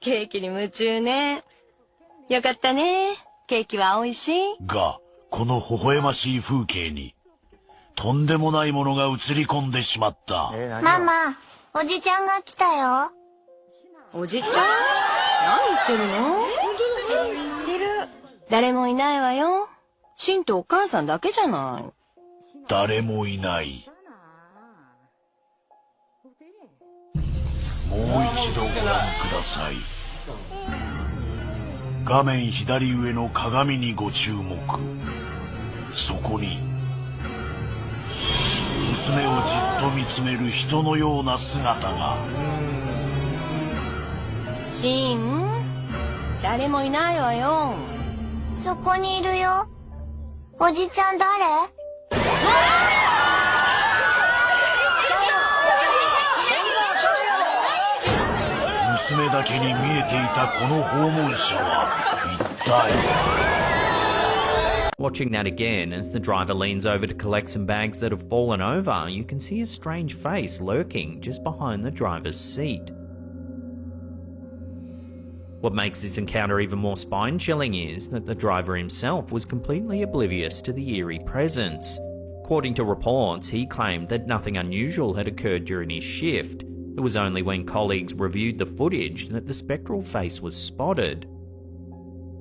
ケーキに夢中ね。よかったね。ケーキは美味しい？が、この微笑ましい風景に、とんでもないものが映り込んでしまった。ママ、おじちゃんが来たよ。おじちゃん？何言ってるの？いる。誰もいないわよ。シンとお母さんだけじゃない。誰もいない。もう一度ご覧ください。画面左上の鏡にご注目。そこに娘をじっと見つめる人のような姿が。シン、誰もいないわよ。そこにいるよ。おじちゃん誰？娘だけに見えていたこの訪問者は一体。 Watching that again, as the driver leans over to collect some bags that have fallen over, you can see a strange face lurking just behind the driver's seat. What makes this encounter even more spine-chilling is that the driver himself was completely oblivious to the eerie presence. According to reports, he claimed that nothing unusual had occurred during his shift. It was only when colleagues reviewed the footage that the spectral face was spotted.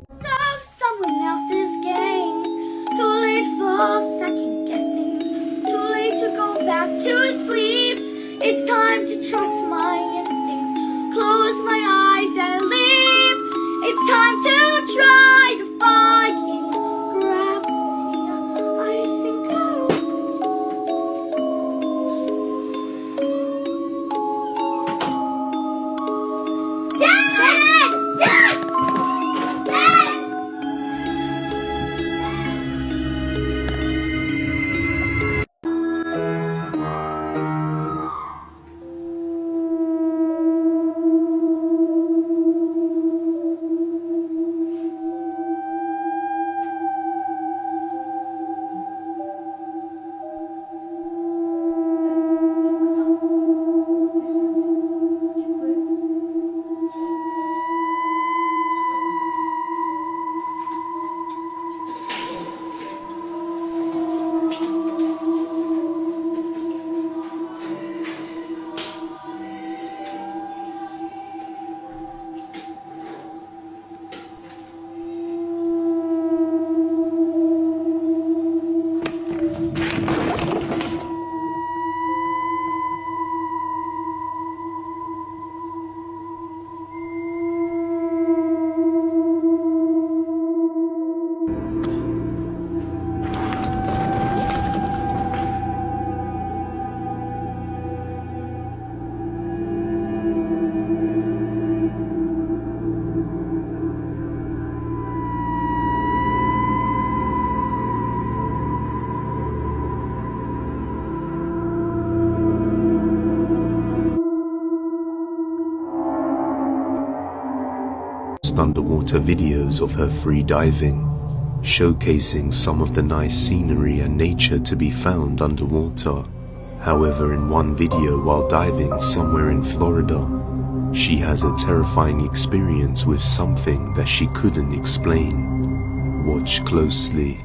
Serve someone else's games. Too late for second guessing. Too late to go back to sleep. It's time to trust my instincts. Close my eyes and leap. It's time to try defying gravity. I think I'll... Dad! Dad! Dad! Underwater videos of her free diving, showcasing some of the nice scenery and nature to be found underwater. However, in one video while diving somewhere in Florida, she has a terrifying experience with something that she couldn't explain. Watch closely.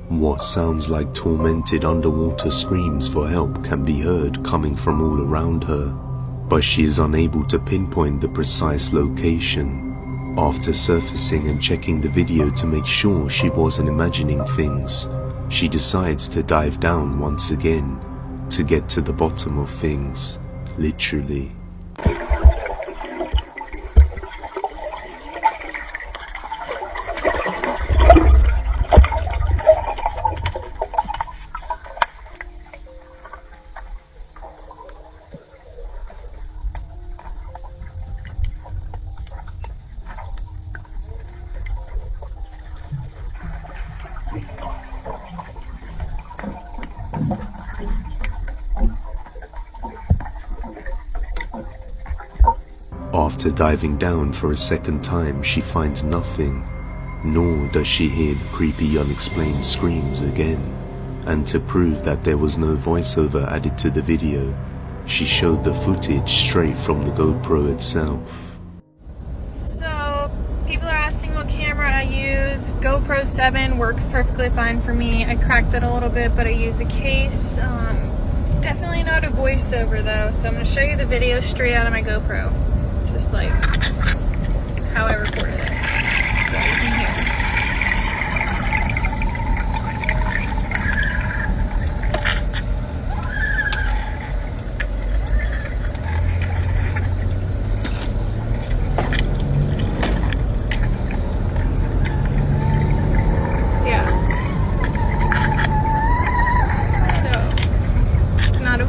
What sounds like tormented underwater screams for help can be heard coming from all around her, but she is unable to pinpoint the precise location. After surfacing and checking the video to make sure she wasn't imagining things, she decides to dive down once again to get to the bottom of things, literally. After diving down for a second time, she finds nothing, nor does she hear the creepy unexplained screams again. And to prove that there was no voiceover added to the video, she showed the footage straight from the GoPro itself. So, people are asking what camera I use. GoPro 7 works perfectly fine for me. I cracked it a little bit, but I use a case. Definitely not a voiceover though, so I'm going to show you the video straight out of my GoPro. Just like how I recorded it. So you can hear.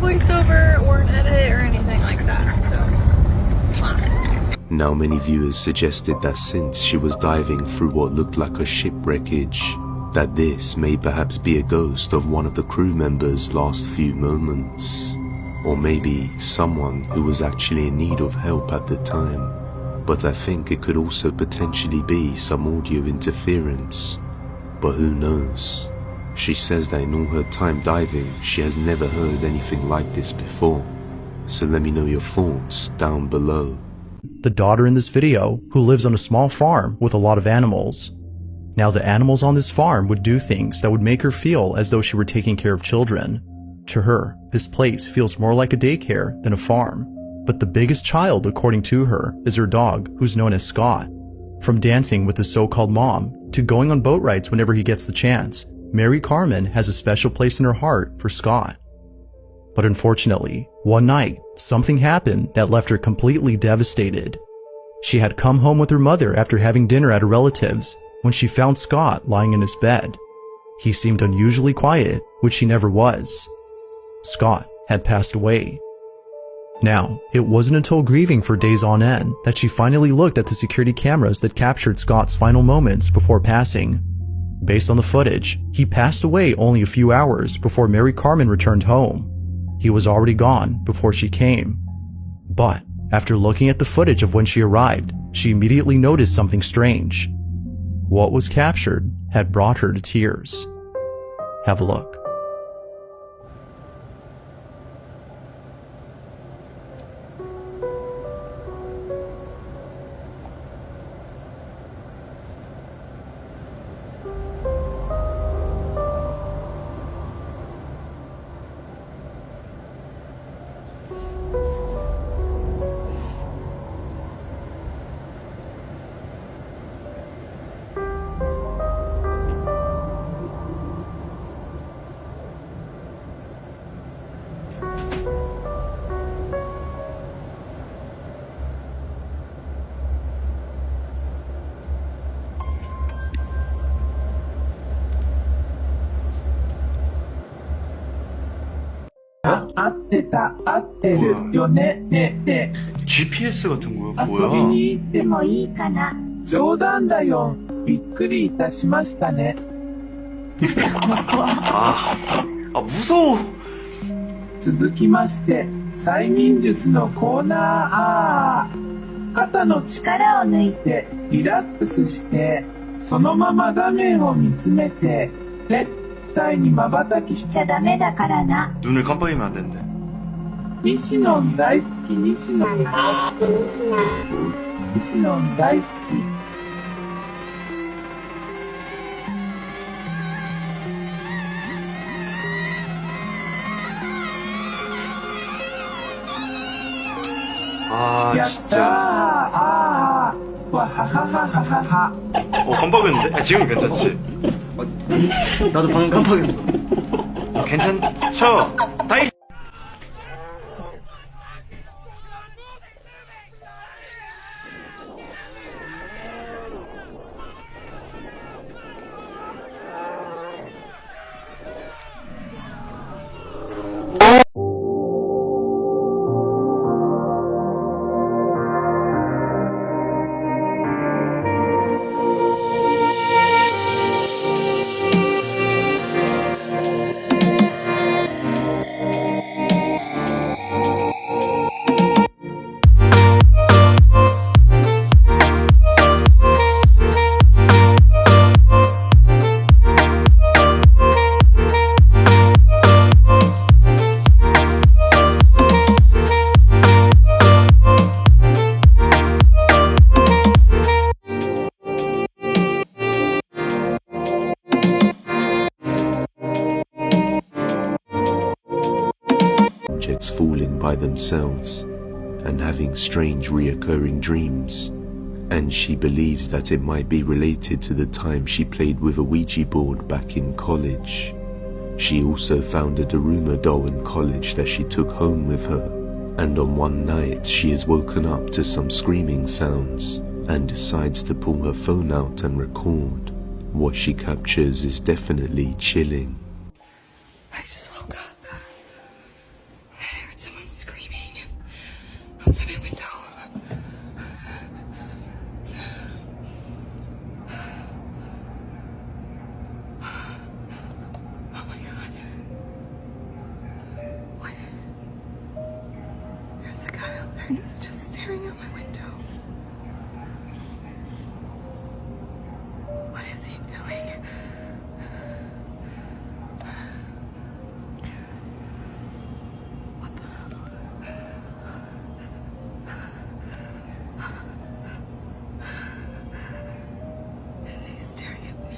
Voiceover or an edit or anything like that, so Now many viewers suggested that since she was diving through what looked like a ship wreckage, that this may perhaps be a ghost of one of the crew members' last few moments, or maybe someone who was actually in need of help at the time. But I think it could also potentially be some audio interference, but who knows. She says that in all her time diving, she has never heard anything like this before. So let me know your thoughts down below. The daughter in this video, who lives on a small farm with a lot of animals. Now the animals on this farm would do things that would make her feel as though she were taking care of children. To her, this place feels more like a daycare than a farm. But the biggest child, according to her, is her dog, who's known as Scott. From dancing with his so-called mom, to going on boat rides whenever he gets the chance, Mary Carmen has a special place in her heart for Scott. But unfortunately, one night, something happened that left her completely devastated. She had come home with her mother after having dinner at a relative's when she found Scott lying in his bed. He seemed unusually quiet, which he never was. Scott had passed away. Now, it wasn't until grieving for days on end that she finally looked at the security cameras that captured Scott's final moments before passing. Based on the footage, he passed away only a few hours before Mary Carmen returned home. He was already gone before she came. But after looking at the footage of when she arrived, she immediately noticed something strange. What was captured had brought her to tears. Have a look. GPS 같은 거야? 遊びに行ってもいいかな。冗談だよ。びっくりいたしましたね。무서워. 続きまして、催眠術のコーナー。肩の力を抜いて、リラックスして、そのまま画面を見つめて、絶対に瞬きしちゃダメだからな。 눈을 깜빡이면 안 된대. 西野大好き、西野大好き、西野大好き。やったーわははははは。 깜빡였는데? 지금 괜찮지? 나도 방금 깜빡했어. 괜찮죠? 다이. themselves and having strange reoccurring dreams, and she believes that it might be related to the time she played with a Ouija board back in college. She also found a Daruma doll in college that she took home with her, and on one night she is woken up to some screaming sounds and decides to pull her phone out and record. What she captures is definitely chilling. I just woke up. I heard someone screaming outside my window. Oh my god. What? There's a guy out there and he's just staring out my window. What is he doing? What the hell? Is he staring at me?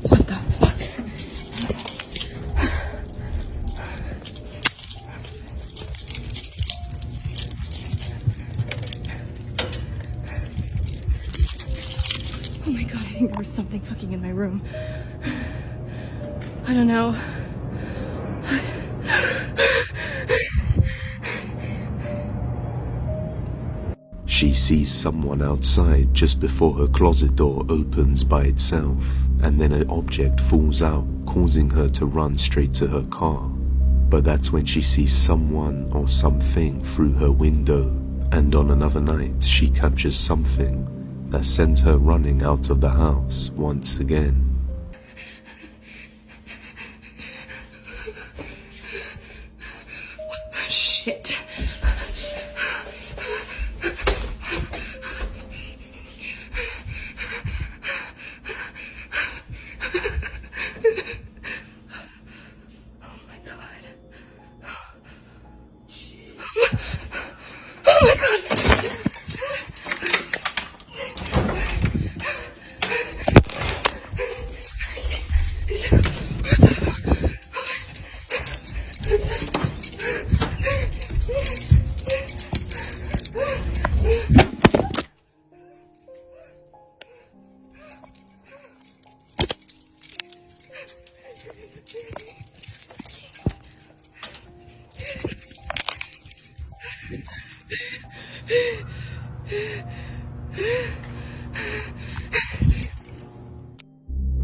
What the fuck? Oh my god, I think there was something fucking in my room. I don't know. She sees someone outside just before her closet door opens by itself, and then an object falls out, causing her to run straight to her car. But that's when she sees someone or something through her window, and on another night she captures something that sends her running out of the house once again. Shit. Oh my god!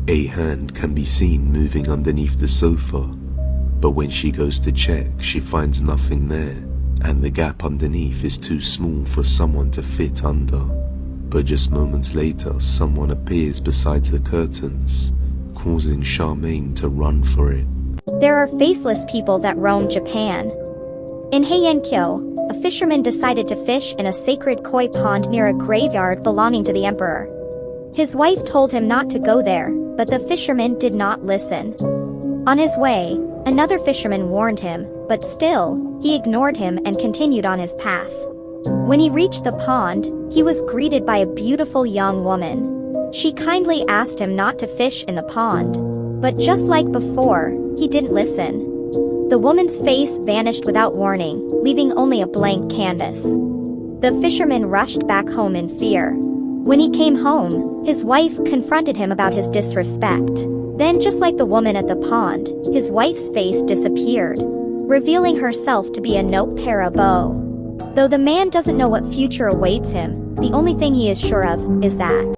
A hand can be seen moving underneath the sofa, but when she goes to check, she finds nothing there, and the gap underneath is too small for someone to fit under. But just moments later, someone appears beside the curtains, causing Charmaine to run for it. There are faceless people that roam Japan. In Heian-kyo, a fisherman decided to fish in a sacred koi pond near a graveyard belonging to the emperor. His wife told him not to go there, but the fisherman did not listen. On his way, another fisherman warned him, but still, he ignored him and continued on his path. When he reached the pond, he was greeted by a beautiful young woman. She kindly asked him not to fish in the pond. But just like before, he didn't listen. The woman's face vanished without warning, leaving only a blank canvas. The fisherman rushed back home in fear. When he came home, his wife confronted him about his disrespect. Then, just like the woman at the pond, his wife's face disappeared, revealing herself to be a note parabo. Though the man doesn't know what future awaits him, the only thing he is sure of is that